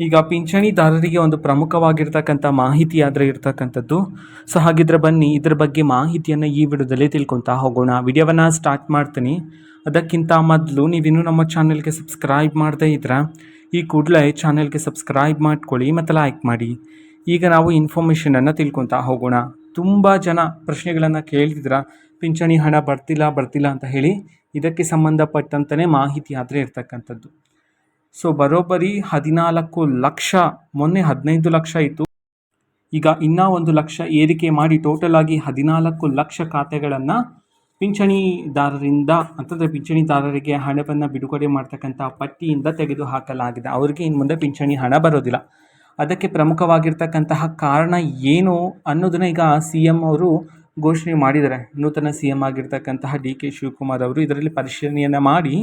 ಈಗ ಪಿಂಚಣಿದಾರರಿಗೆ ಒಂದು ಪ್ರಮುಖವಾಗಿರ್ತಕ್ಕಂಥ ಮಾಹಿತಿ ಆದರೆ ಇರ್ತಕ್ಕಂಥದ್ದು. ಸೊ ಹಾಗಿದ್ರೆ ಬನ್ನಿ ಇದ್ರ ಬಗ್ಗೆ ಮಾಹಿತಿಯನ್ನು ಈ ವಿಡಿಯೋದಲ್ಲಿ ತಿಳ್ಕೊತಾ ಹೋಗೋಣ. ವಿಡಿಯೋವನ್ನು ಸ್ಟಾರ್ಟ್ ಮಾಡ್ತೀನಿ. ಅದಕ್ಕಿಂತ ಮೊದಲು ನೀವಿನ್ನೂ ನಮ್ಮ ಚಾನೆಲ್ಗೆ ಸಬ್ಸ್ಕ್ರೈಬ್ ಮಾಡದೇ ಇದ್ರೆ ಈ ಕೂಡಲೇ ಚಾನೆಲ್ಗೆ ಸಬ್ಸ್ಕ್ರೈಬ್ ಮಾಡ್ಕೊಳ್ಳಿ ಮತ್ತು ಲೈಕ್ ಮಾಡಿ. ಈಗ ನಾವು ಇನ್ಫಾರ್ಮೇಷನನ್ನು ತಿಳ್ಕೊತಾ ಹೋಗೋಣ. ತುಂಬ ಜನ ಪ್ರಶ್ನೆಗಳನ್ನು ಕೇಳ್ತಿದ್ರ, ಪಿಂಚಣಿ ಹಣ ಬರ್ತಿಲ್ಲ ಅಂತ ಹೇಳಿ. ಇದಕ್ಕೆ ಸಂಬಂಧಪಟ್ಟಂತಲೇ ಮಾಹಿತಿ ಆದರೆ ಇರ್ತಕ್ಕಂಥದ್ದು. ಸೊ ಬರೋಬ್ಬರಿ 14 ಲಕ್ಷ, ಮೊನ್ನೆ 15 ಲಕ್ಷ ಇತ್ತು, ಈಗ ಇನ್ನೂ 1 ಲಕ್ಷ ಏರಿಕೆ ಮಾಡಿ ಟೋಟಲ್ ಆಗಿ 14 ಲಕ್ಷ ಖಾತೆಗಳನ್ನು ಪಿಂಚಣಿದಾರರಿಂದ ಅಂತಂದರೆ ಪಿಂಚಣಿದಾರರಿಗೆ ಹಣವನ್ನು ಬಿಡುಗಡೆ ಮಾಡ್ತಕ್ಕಂಥ ಪಟ್ಟಿಯಿಂದ ತೆಗೆದು ಹಾಕಲಾಗಿದೆ. ಅವರಿಗೆ ಇನ್ನು ಮುಂದೆ ಪಿಂಚಣಿ ಹಣ ಬರೋದಿಲ್ಲ. ಅದಕ್ಕೆ ಪ್ರಮುಖವಾಗಿರ್ತಕ್ಕಂತಹ ಕಾರಣ ಏನು ಅನ್ನೋದನ್ನ ಈಗ CM ಅವರು ಘೋಷಣೆ ಮಾಡಿದ್ದಾರೆ. ನೂತನ CM ಆಗಿರ್ತಕ್ಕಂತಹ DK ಶಿವಕುಮಾರ್ ಅವರು ಇದರಲ್ಲಿ ಪರಿಶೀಲನೆಯನ್ನು ಮಾಡಿ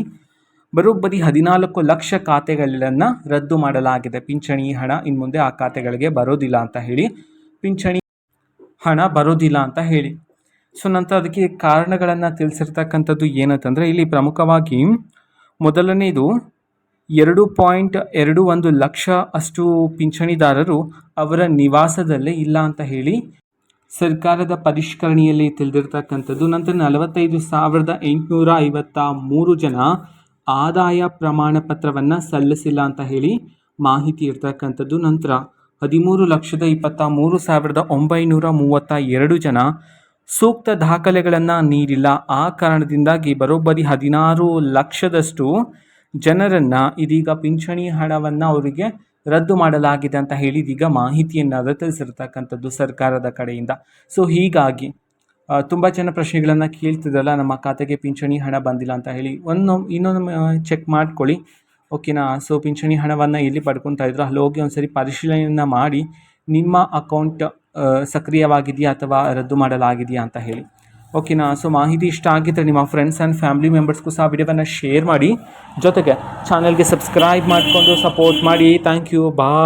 ಬರೋಬ್ಬರಿ 14 ಲಕ್ಷ ಖಾತೆಗಳನ್ನು ರದ್ದು ಮಾಡಲಾಗಿದೆ. ಪಿಂಚಣಿ ಹಣ ಇನ್ನು ಮುಂದೆ ಆ ಖಾತೆಗಳಿಗೆ ಬರೋದಿಲ್ಲ ಅಂತ ಹೇಳಿ, ಪಿಂಚಣಿ ಹಣ ಬರೋದಿಲ್ಲ ಅಂತ ಹೇಳಿ. ಸೊ ನಂತರ ಅದಕ್ಕೆ ಕಾರಣಗಳನ್ನು ತಿಳಿಸಿರ್ತಕ್ಕಂಥದ್ದು ಏನಂತಂದರೆ, ಇಲ್ಲಿ ಪ್ರಮುಖವಾಗಿ ಮೊದಲನೇದು 2.21 ಲಕ್ಷ ಅಷ್ಟು ಪಿಂಚಣಿದಾರರು ಅವರ ನಿವಾಸದಲ್ಲೇ ಇಲ್ಲ ಅಂತ ಹೇಳಿ ಸರ್ಕಾರದ ಪರಿಷ್ಕರಣೆಯಲ್ಲಿ ತಿಳಿದಿರ್ತಕ್ಕಂಥದ್ದು. ನಂತರ 45,853 ಜನ ಆದಾಯ ಪ್ರಮಾಣ ಪತ್ರವನ್ನು ಸಲ್ಲಿಸಿಲ್ಲ ಅಂತ ಹೇಳಿ ಮಾಹಿತಿ ಇರ್ತಕ್ಕಂಥದ್ದು. ನಂತರ 13,23,932 ಜನ ಸೂಕ್ತ ದಾಖಲೆಗಳನ್ನು ನೀಡಿಲ್ಲ. ಆ ಕಾರಣದಿಂದಾಗಿ ಬರೋಬ್ಬರಿ 16 ಲಕ್ಷದಷ್ಟು ಜನರನ್ನು ಇದೀಗ ಪಿಂಚಣಿ ಹಣವನ್ನು ಅವರಿಗೆ ರದ್ದು ಮಾಡಲಾಗಿದೆ ಅಂತ ಹೇಳಿ ಇದೀಗ ಮಾಹಿತಿಯನ್ನು ತಿಳಿಸಿರ್ತಕ್ಕಂಥದ್ದು ಸರ್ಕಾರದ ಕಡೆಯಿಂದ. ಸೊ ಹೀಗಾಗಿ ತುಂಬ ಜನ ಪ್ರಶ್ನೆಗಳನ್ನು ಕೇಳ್ತಿದ್ರಲ್ಲ, ನಮ್ಮ ಖಾತೆಗೆ ಪಿಂಚಣಿ ಹಣ ಬಂದಿಲ್ಲ ಅಂತ ಹೇಳಿ. ಇನ್ನೊಂದು ಚೆಕ್ ಮಾಡ್ಕೊಳ್ಳಿ, ಓಕೆನಾ. ಸೊ ಪಿಂಚಣಿ ಹಣವನ್ನು ಎಲ್ಲಿ ಪಡ್ಕೊತಾ ಇದ್ರು ಅಲ್ಲಿ ಹೋಗಿ ಒಂದ್ಸರಿ ಪರಿಶೀಲನೆಯನ್ನು ಮಾಡಿ ನಿಮ್ಮ ಅಕೌಂಟ್ ಸಕ್ರಿಯವಾಗಿದೆಯಾ ಅಥವಾ ರದ್ದು ಮಾಡಲಾಗಿದೆಯಾ ಅಂತ ಹೇಳಿ, ಓಕೆನಾ. ಸೊ ಮಾಹಿತಿ ಇಷ್ಟ ಆಗಿದ್ದರೆ ನಿಮ್ಮ ಫ್ರೆಂಡ್ಸ್ ಆ್ಯಂಡ್ ಫ್ಯಾಮಿಲಿ ಮೆಂಬರ್ಸ್ಗೂ ಸಹ ವಿಡಿಯೋವನ್ನು ಶೇರ್ ಮಾಡಿ, ಜೊತೆಗೆ ಚಾನಲ್ಗೆ ಸಬ್ಸ್ಕ್ರೈಬ್ ಮಾಡಿಕೊಂಡು ಸಪೋರ್ಟ್ ಮಾಡಿ. Thank you, bye.